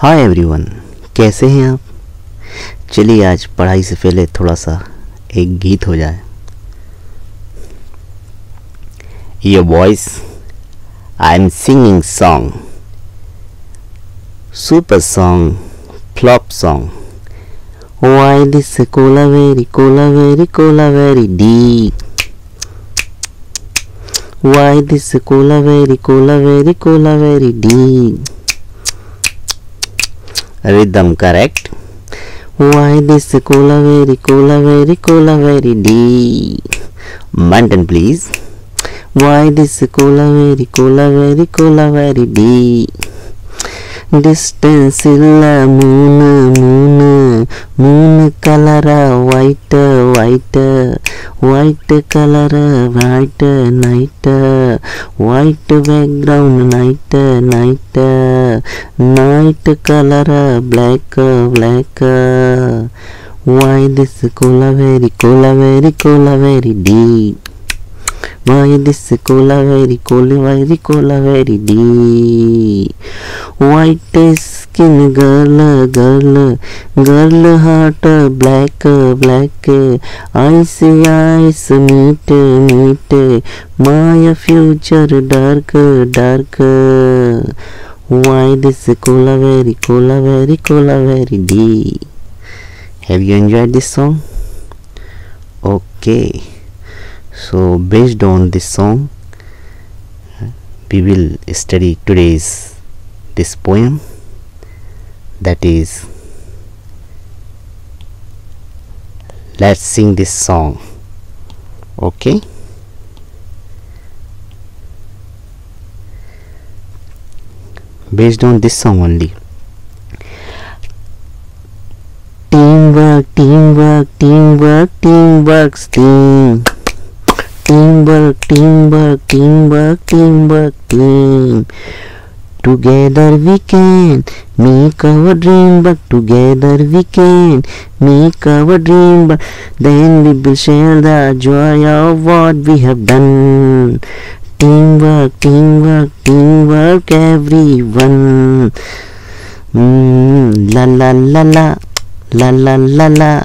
Hi everyone, कैसे हैं आप। चलिए आज पढ़ाई से पहले थोड़ा सा एक गीत हो जाए। ये voice I am singing song, super song, flop song. Why this cola very deep? Why this cola very deep? Rhythm correct. Why this cola very deep? Mountain please. Why this cola very deep? Distance illa moon color white color white night white background night color black why this cola very deep. Why this cola very deep? White skin girl heart black eyes meet my future dark. Why this cola very deep? Have you enjoyed this song? Okay. So based on this song we will study today's this poem, that is, let's sing this song. Okay, based on this song only. Teamwork team. Team. Together we can make our dream, but together we can make our dream, but then we will share the joy of what we have done. Teamwork everyone. La la la la la la la la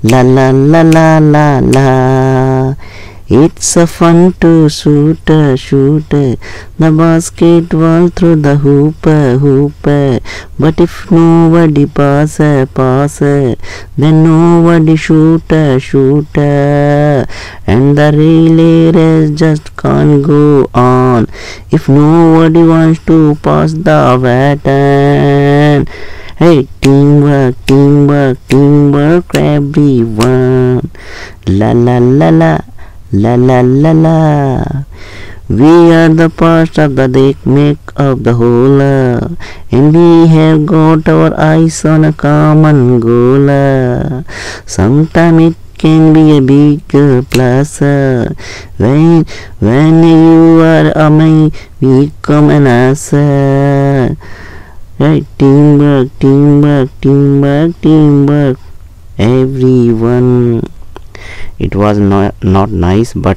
la la la la la. It's a fun to shoot the basketball through the hoop. But if nobody pass, then nobody shoot. And the relay race just can't go on if nobody wants to pass the baton. Hey, teamwork everyone. La la la la. La la la la. We are the parts of the deck make up the whole, and we have got our eyes on a common goal. Sometimes it can be a big plus when you are a man we come an answer. Right, teamwork everyone. It was not nice, but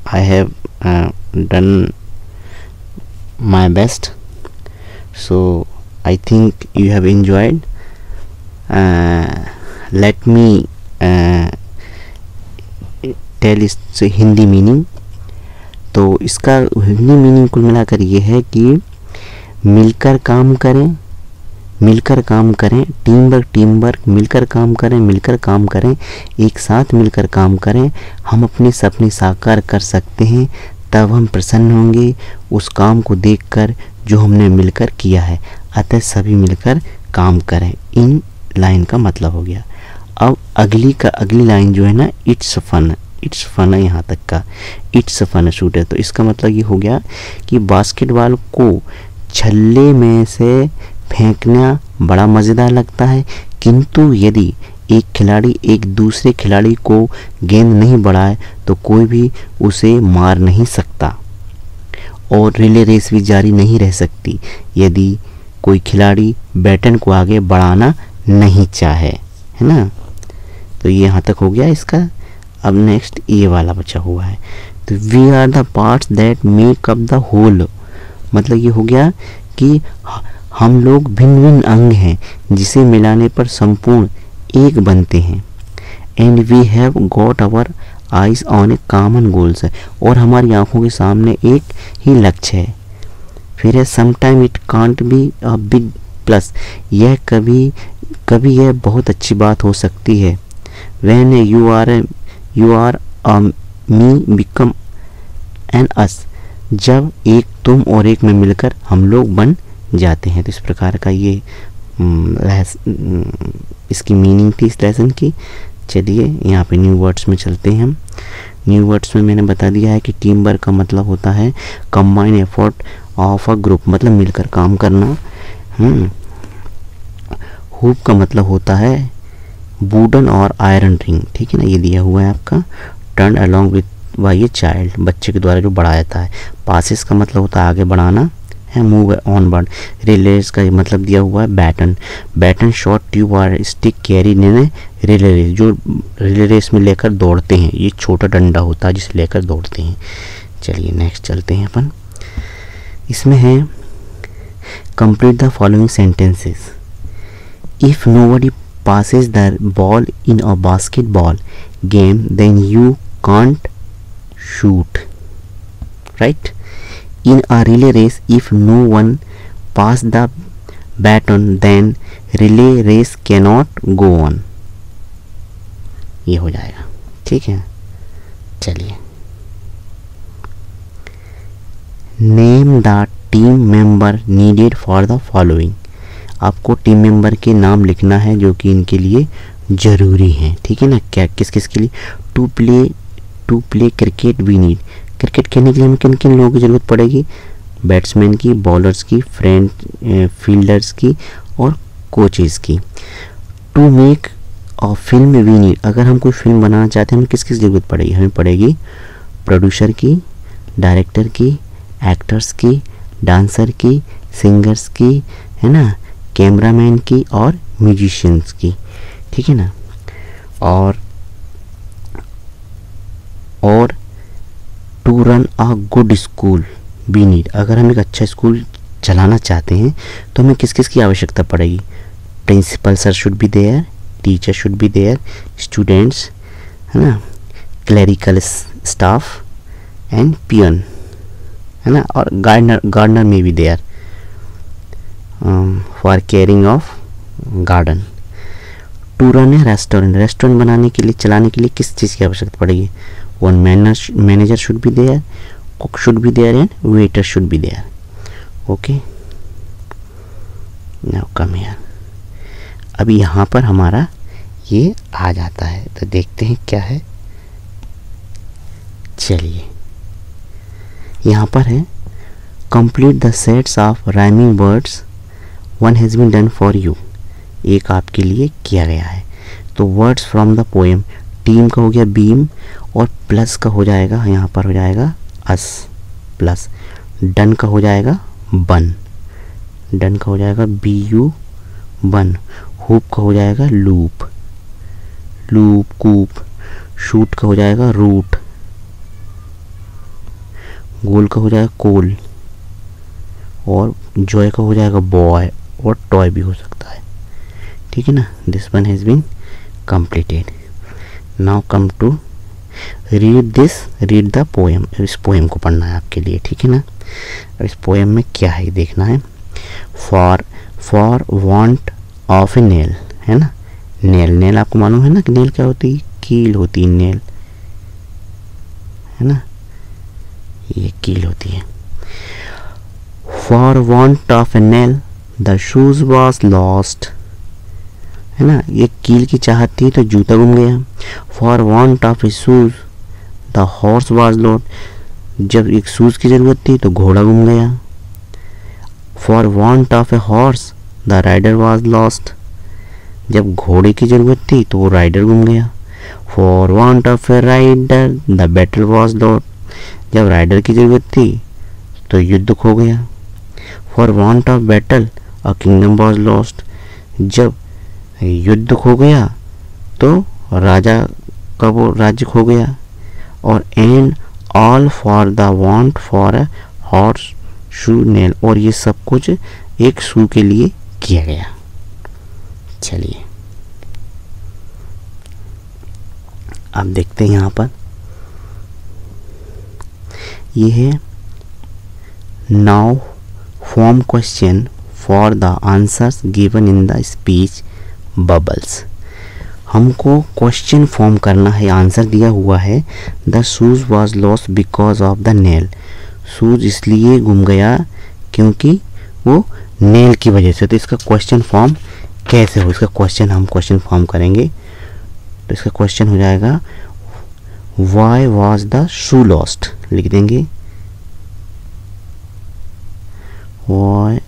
I have done my best, so I think you have enjoyed. Let me tell its Hindi meaning. तो इसका Hindi meaning कुल मिलाकर ये है कि मिलकर काम करें, टीम वर्क, मिलकर काम करें, एक साथ मिलकर काम करें. हम अपने सपने साकार कर सकते हैं, तब हम प्रसन्न होंगे उस काम को देखकर जो हमने मिलकर किया है. अतः सभी मिलकर काम करें. इन लाइन का मतलब हो गया. अब अगली लाइन जो है ना, इट्स फन है. यहाँ तक का इट्स फन शूट है. तो इसका मतलब ये हो गया कि बास्केटबॉल को छल्ले में से फेंकना बड़ा मज़ेदार लगता है, किंतु यदि एक खिलाड़ी एक दूसरे खिलाड़ी को गेंद नहीं बढ़ाए तो कोई भी उसे मार नहीं सकता, और रिले रेस भी जारी नहीं रह सकती यदि कोई खिलाड़ी बैटन को आगे बढ़ाना नहीं चाहे, है ना. तो ये यहाँ तक हो गया इसका. अब नेक्स्ट ये वाला बचा हुआ है. तो we are the parts that make up the whole. मतलब ये हो गया कि हम लोग भिन्न भिन्न अंग हैं जिसे मिलाने पर संपूर्ण एक बनते हैं। And we have got our eyes on a common goals है, और हमारी आंखों के सामने एक ही लक्ष्य है। फिर है sometime it can't be a big plus, यह कभी कभी यह बहुत अच्छी बात हो सकती है। When you are me become an us, जब एक तुम और एक में मिलकर हम लोग बन जाते हैं। तो इस प्रकार का ये इसकी मीनिंग थी इस लेसन की। चलिए यहाँ पे न्यू वर्ड्स में चलते हैं हम। न्यू वर्ड्स में मैंने बता दिया है कि टीम वर्क का मतलब होता है combine effort of a group, मतलब मिलकर काम करना। हुप का मतलब होता है वुडन और आयरन रिंग, ठीक है ना, ये दिया हुआ है आपका। Turn along with by a child, बच्चे के द्वारा जो बढ़ाया जाता है। पासिस का मतलब होता है आगे बढ़ाना है, मूव ऑनवर्ड। रिलेस का मतलब दिया हुआ है बैटन। बैटन शॉर्ट ट्यूब और स्टिक कैरी ने रिले रेस, जो रिले रेस में लेकर दौड़ते हैं, ये छोटा डंडा होता है जिसे लेकर दौड़ते हैं। चलिए नेक्स्ट चलते हैं अपन। इसमें है complete the following sentences. If nobody passes the ball in a basketball game, then you can't shoot, right? In a relay race, if no one pass the baton, then relay race cannot go on. ये हो जाएगा, ठीक है। चलिए, name the team member needed for the following. आपको team member के नाम लिखना है जो कि इनके लिए ज़रूरी हैं, ठीक है ना। क्या किस किस के लिए? To play cricket we need, cricket खेलने के लिए हमें किन किन लोगों की ज़रूरत पड़ेगी? बैट्समैन की, बॉलर्स की, फील्डर्स की और कोचेस की। To make a film we need, अगर हम कोई फिल्म बनाना चाहते हैं हमें किस किस ज़रूरत पड़ेगी? हमें पड़ेगी प्रोड्यूसर की, डायरेक्टर की, एक्टर्स की, डांसर की, सिंगर्स की, है ना, कैमरामैन की और म्यूजिशियंस की, ठीक है ना। और to run a good school we need, अगर हम एक अच्छा स्कूल चलाना चाहते हैं तो हमें किस किस की आवश्यकता पड़ेगी? Principal sir should be there, teacher should be there, students, है ना, क्लरिकल स्टाफ एंड पियन, है ना, और गार्डनर में भी there for caring of garden. To run है रेस्टोरेंट, रेस्टोरेंट बनाने के लिए, चलाने के लिए किस चीज़ की आवश्यकता पड़ेगी? One manager should be there, cook should be there and waiter should be there. Okay, now come here. अभी यहाँ पर हमारा ये आ जाता है, तो देखते हैं क्या है। चलिए, यहाँ पर है complete the sets of rhyming words, one has been done for you, एक आपके लिए किया गया है। तो words from the poem, team का हो गया बीम और प्लस का हो जाएगा, यहाँ पर हो जाएगा अस प्लस। डन का हो जाएगा बन, डन का हो जाएगा बी यू बन। हुप का हो जाएगा लूप, लूप कूप। शूट का हो जाएगा रूट, गोल का हो जाएगा कोल, और जॉय का हो जाएगा बॉय, और टॉय भी हो सकता है, ठीक है ना। This one has been completed. Now come to read the poem. इस पोएम को पढ़ना है आपके लिए, ठीक है ना। इस पोएम में क्या है देखना है। For want of A nail, है ना, नेल, नेल आपको मालूम है ना कि नेल क्या होती है? कील होती है नेल, है ना, ये कील होती है। For want of A nail the shoes was lost, है ना, ये कील की चाहत थी तो जूता गुम गया। For want of A shoes the horse was lost, जब एक शूज की जरूरत थी तो घोड़ा गुम गया। For want of a horse the rider was lost, जब घोड़े की जरूरत थी तो वो राइडर गुम गया। For want of a rider the battle was lost, जब राइडर की जरूरत थी तो युद्ध खो गया। For want of battle a kingdom was lost, जब युद्ध खो गया तो राजा का वो राज्य खो गया। और and all for the want for a horse shoe nail, और ये सब कुछ एक शू के लिए किया गया। चलिए अब देखते हैं यहाँ पर ये है now form question for the answers given in the speech bubbles. हमको क्वेश्चन फॉर्म करना है, आंसर दिया हुआ है the shoes was lost because of the nail. Shoes इसलिए गुम गया क्योंकि वो नेल की वजह से। तो इसका क्वेश्चन फॉर्म कैसे हो, इसका क्वेश्चन हम क्वेश्चन फॉर्म करेंगे। तो इसका क्वेश्चन हो जाएगा why was the shoe lost, लिख देंगे why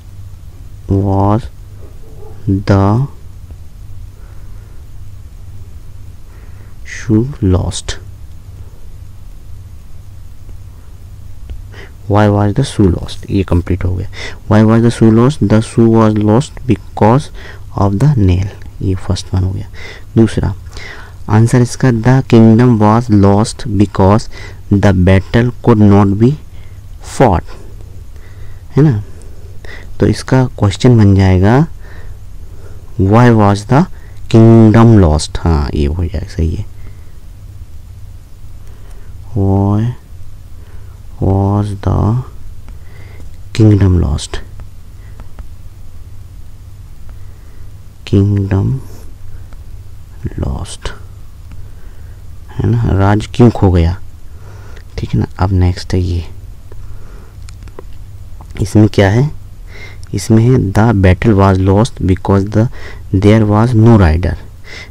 was the shoe lost, why was the shoe lost, ये कंप्लीट हो गया। Why was the shoe lost, the shoe was lost because of the nail, ये फर्स्ट वन हो गया। दूसरा answer इसका the kingdom was lost because the battle could not be fought, है ना। तो इसका क्वेश्चन बन जाएगा why was the kingdom lost, हाँ ये हो जाएगा, सही है। Why was the kingdom lost, kingdom lost, है ना, राज क्यों खो गया, ठीक है ना। अब नेक्स्ट है ये, इसमें क्या है, इसमें है the battle was lost because the there was no rider,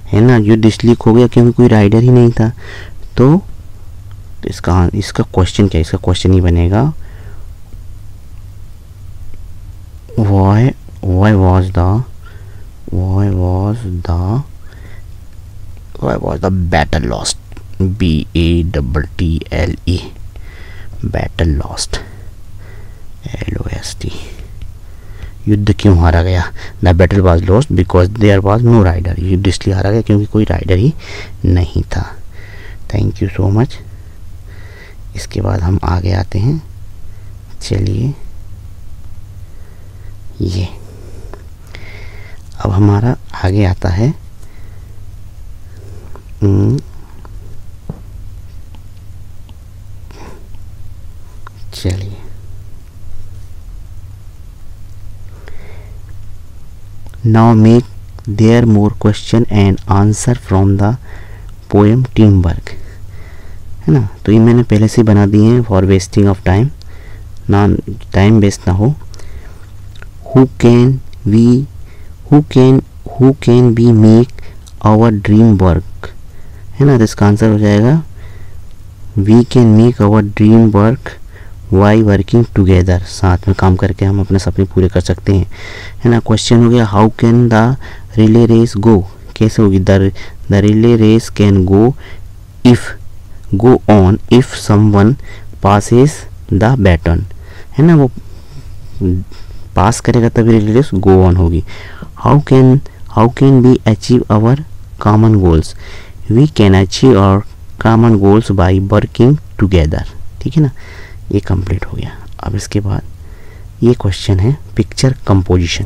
है ना। युद्ध इसलिए खो गया क्योंकि कोई राइडर ही नहीं था। तो इसका क्वेश्चन क्या है, इसका क्वेश्चन ही बनेगा why was the battle lost, BATTLE, battle lost, LOST, युद्ध क्यों हारा गया। The battle was lost because there was no rider, युद्ध इसलिए हारा गया क्योंकि कोई राइडर ही नहीं था। Thank you so much. इसके बाद हम आगे आते हैं, चलिए ये अब हमारा आगे आता है चलिए now make there more question and answer from the poem team work, है ना। तो ये मैंने पहले से बना दिए हैं फॉर वेस्टिंग ऑफ टाइम, ना टाइम वेस्ट ना हो। Who can be make our dream work, है ना। तो इसका आंसर हो जाएगा we can make our dream work by working together, साथ में काम करके हम अपने सपने पूरे कर सकते हैं, है ना। क्वेश्चन हो गया how can the relay race go, कैसे होगी, the relay race can go on if someone passes the baton, है ना। वो पास करेगा तभी रिले रेस गो ऑन होगी। How can we achieve our common goals, we can achieve our common goals by working together, ठीक है ना। ये कंप्लीट हो गया। अब इसके बाद ये क्वेश्चन है picture composition.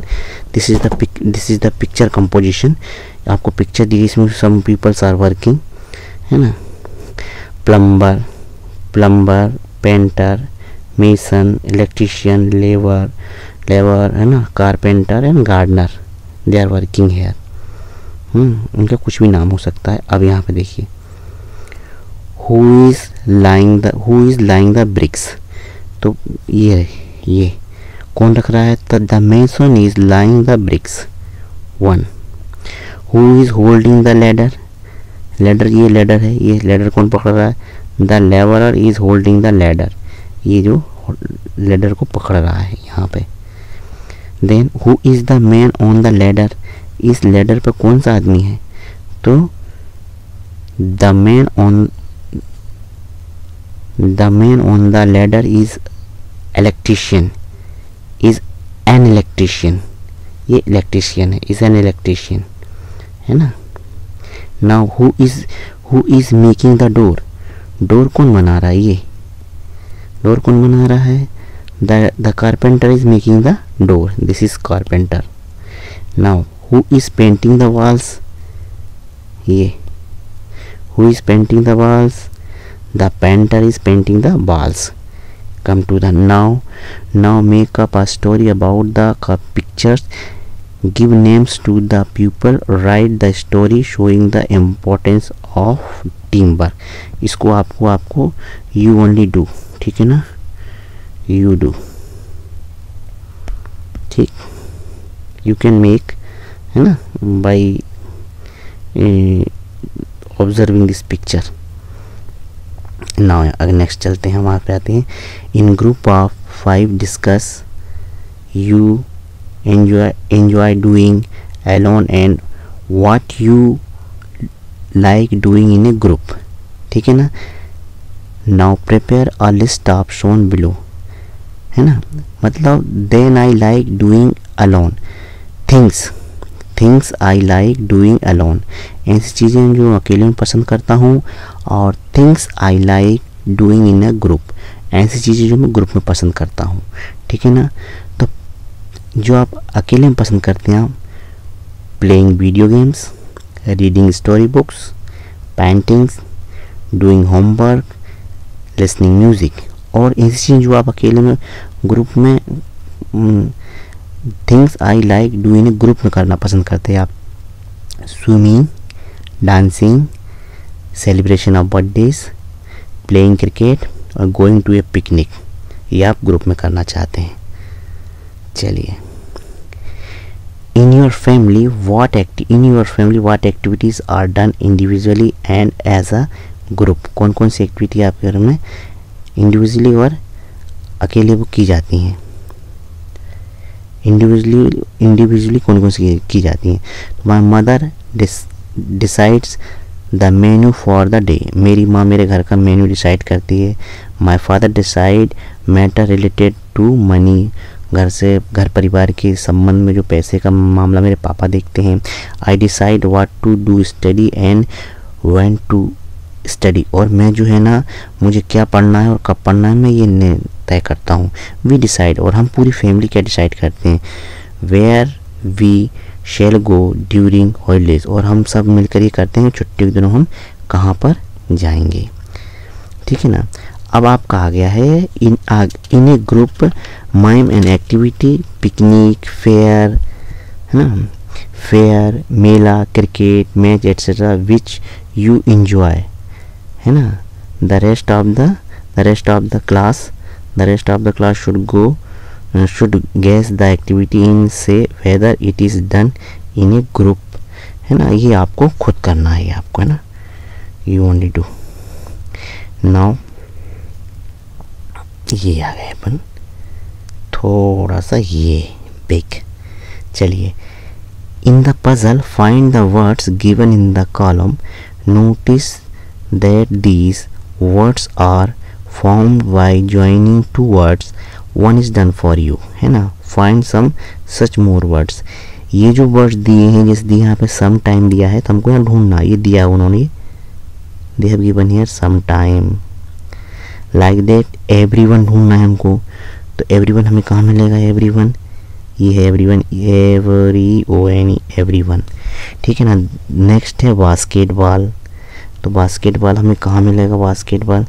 This is the picture composition. आपको पिक्चर दी गई, इसमें सम पीपल्स आर वर्किंग, है ना। Plumber, painter, mason, electrician, labour, है ना, carpenter and gardener, they are working here. उनका कुछ भी नाम हो सकता है। अब यहाँ पे देखिए who is laying the bricks, तो ये कौन रख रहा है, the mason is laying the bricks, 1। Who is holding the ladder, ये लेडर है, ये लेडर कौन पकड़ रहा है, the labourer is holding the ladder, ये जो लेडर को पकड़ रहा है यहाँ पे। Then who is the man on the ladder, इस लेडर पर कौन सा आदमी है, तो the man on the ladder is electrician, is an electrician, ये इलेक्ट्रिशियन है, इज एन इलेक्ट्रिशियन, है ना। Now who is making the door कौन बना रहा है, ये डोर कौन बना रहा है, the carpenter is making the door. This is carpenter. Now who is painting the walls? ये who is painting the walls? The painter is painting the walls. Come to the now make up a story about the pictures. Give names to the people. Write the story showing the importance of teamwork. इसको आपको you only do, ठीक है ना, you do, ठीक, you can make, है ना, by observing this picture. Now अगर next चलते हैं, वहाँ पे आते हैं. In group of 5 discuss you enjoy doing alone and what you like doing in a group, ठीक है ना. Now prepare a list of shown below, है ना. मतलब then I like doing alone. things I like doing alone, ऐसी चीज़ें जो अकेले में पसंद करता हूँ. और things I like doing in a group, ऐसी चीज़ें जो मैं ग्रुप में पसंद करता हूँ, ठीक है ना. तो जो आप अकेले में पसंद करते हैं, playing video games, reading story books, paintings, doing homework, listening music. और ऐसी चीज़ें जो आप अकेले में ग्रुप में things I like doing group में करना पसंद करते हैं आप. Swimming, dancing, celebration of birthdays, playing cricket और गोइंग टू ए पिकनिक, ये आप ग्रुप में करना चाहते हैं. चलिए, in your family what activities are done individually and as a group. कौन कौन सी एक्टिविटी आपके घर में इंडिविजुअली और अकेले वो की जाती हैं. इंडिविजुअली कौन कौन सी की जाती हैं. My mother decides the menu for the day. मेरी माँ मेरे घर का मेन्यू डिसाइड करती है. My father decide matter related to money. घर परिवार के संबंध में जो पैसे का मामला मेरे पापा देखते हैं. I decide what to do study and when to study. और मैं जो है ना, मुझे क्या पढ़ना है और कब पढ़ना है, मैं ये तय करता हूँ. वी डिसाइड, और हम पूरी फैमिली क्या डिसाइड करते हैं, where we shall go during holidays. और हम सब मिलकर ये करते हैं छुट्टी के दिनों हम कहाँ पर जाएंगे, ठीक है ना. अब आपका आ गया है in a group mime and activity, picnic, fair, है ना, फेयर, मेला, cricket match etcetera which you enjoy, है ना. The rest of the class should guess the activity in say whether it is done in a group, है ना. ये आपको खुद करना है, आपको, है ना, यू ओनली डू. नाउ ये आ गए अपन थोड़ा सा ये बिग. चलिए, in the puzzle find the words given in the column. Notice that these words are formed by joining two words. One is done for you, है ना. Find some such more words. ये जो words दिए हैं, जैसे दिया यहाँ पे सम टाइम दिया है, तो हमको यहाँ ढूंढना, ये दिया उन्होंने, they have given here some time. Like that everyone ढूंढना है हमको. तो everyone हमें कहाँ मिलेगा, everyone, ये है everyone, everyone, ठीक है ना. नेक्स्ट है बास्केटबॉल. तो बास्केटबॉल हमें कहाँ मिलेगा, बास्केटबॉल,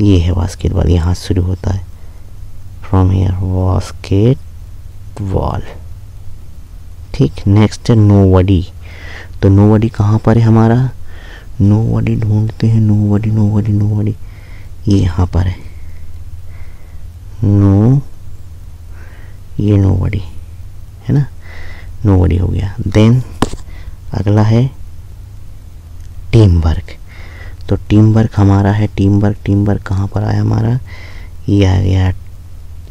ये है बास्केटबॉल, यहाँ शुरू होता है, फ्रॉम हियर, बास्केटबॉल, ठीक. नेक्स्ट है नोबडी. तो नोबडी कहाँ पर है हमारा, नोबडी ढूंढते हैं, नोबडी ये यहाँ पर है, ये नोबडी, है ना, नोबडी हो गया. देन अगला है टीम वर्क. तो टीम वर्क हमारा है, टीम वर्क कहाँ पर आया हमारा, ये आ गया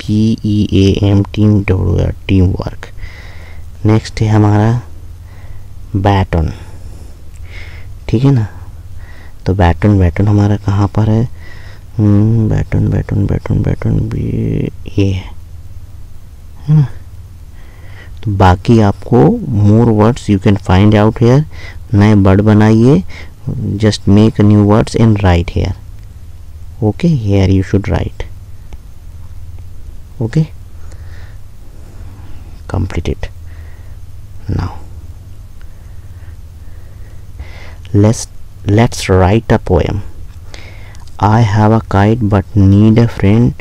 TEAM, टीम वर्क. नेक्स्ट है हमारा बैटन, ठीक है ना. तो बैटन हमारा कहाँ पर है, बैटन ये है ना. तो बाकी आपको more words you can find out here. नए वर्ड बनाइए, just make new words and write here. Okay, here you should write. Okay, completed. Now let's write a poem. I have a kite but need a friend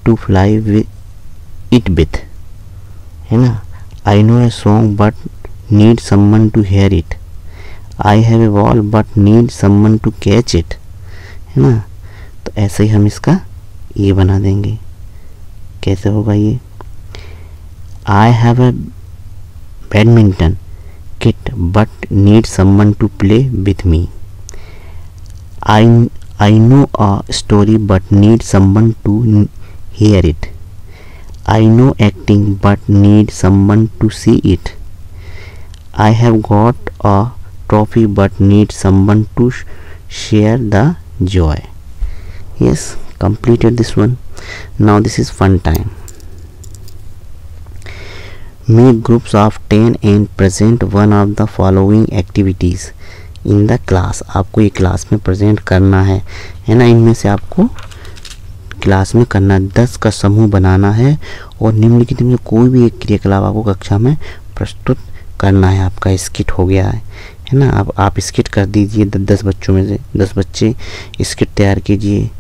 to fly with it with, है ना. I know a song but need someone to hear it. I have a ball but need someone to catch it, है ना. तो ऐसे ही हम इसका ये बना देंगे. कैसे होगा ये? I have a badminton kit but need someone to play with me. I know a story but need someone to hear it. I know acting but need someone to see it. I have got a trophy but need someone to share the joy. Yes, completed this one. Now this is fun time. Make groups of 10 and present one of the following activities in the class. आपको ये class में present करना है ना. इनमें से आपको class में करना 10 का समूह बनाना है और निम्नलिखित में कोई भी एक क्रियाकलाप आपको कक्षा में प्रस्तुत करना है. आपका स्किट हो गया है ना. अब आप स्किट कर दीजिए. 10 बच्चों में से 10 बच्चे स्किट तैयार कीजिए.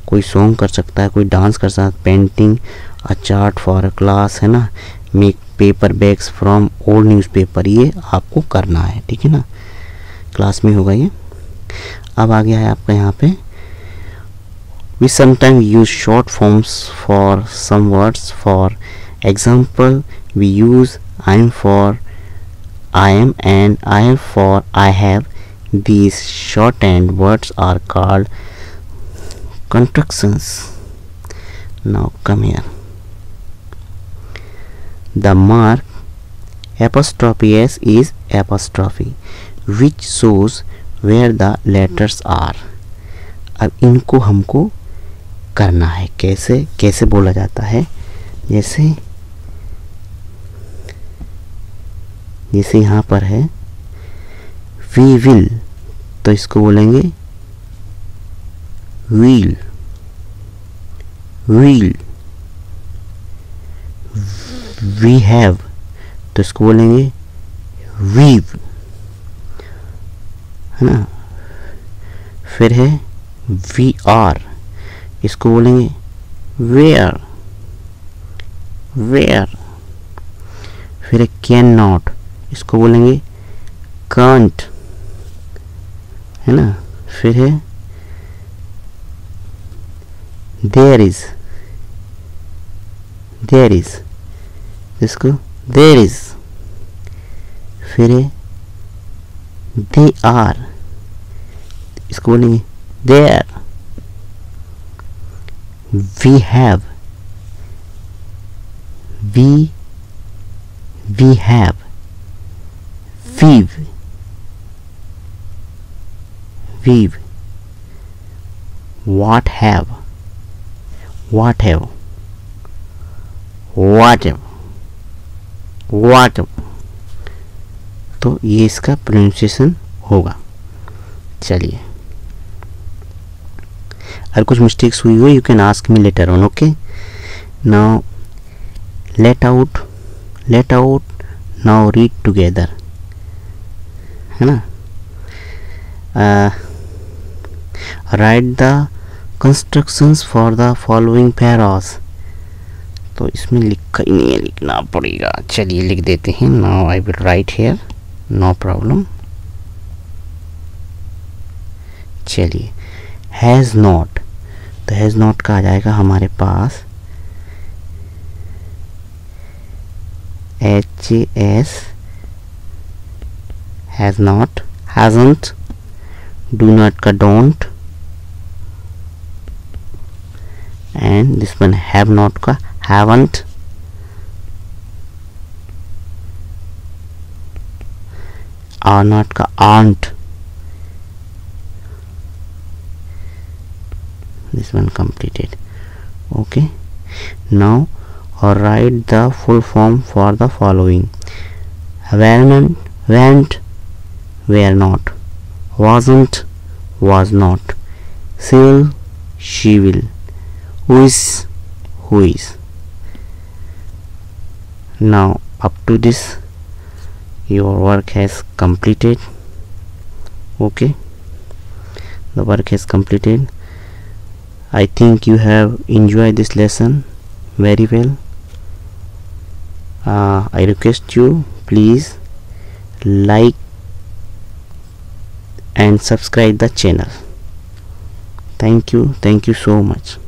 कोई सॉन्ग कर सकता है, कोई डांस कर सकता है, painting, a chart for a class, है ना. Make paper bags from old newspaper, ये आपको करना है. ठीक है ना, क्लास में होगा ये. अब आ गया है आपका यहाँ पे we sometimes use short forms for some words. For example, we use I am for I am and I have for I have. These shorthand words are called contractions. Now come here. The mark apostrophe s is apostrophe which shows where the letters are. अब इनको हमको करना है. कैसे कैसे बोला जाता है? जैसे यहाँ पर है we will, तो इसको बोलेंगे will. We have, तो इसको बोलेंगे we've, है ना. फिर है we are, इसको बोलेंगे where. फिर है कैन नॉट, इसको बोलेंगे can't, है ना. फिर है there is, इसको there is. फिर है they are, इसको बोलेंगे there. We have, we have. We've. What have. तो ये इसका प्रोनाउंसिएशन होगा. चलिए, अगर कुछ मिस्टेक्स हुई हो you can ask me later on. Okay, now let out, now read together, है ना. Right the constructions for the following Paris. तो इसमें लिखा ही नहीं है, लिखना पड़ेगा. चलिए लिख देते हैं. Now I will write here, no problem. चलिए, हैज़ नॉट, तो हैज़ नॉट का आ जाएगा हमारे पास HAS, has not, hasn't. Do not का don't, and this one have not का हैवंट. आर नॉट का aren't. This one completed. Okay, now write the full form for the following. Went, were not. Wasn't, was not. She will, she will. Who is, who is. Now up to this your work has completed. Okay, the work has completed. I think you have enjoyed this lesson very well. I request you, please like and subscribe the channel. Thank you so much.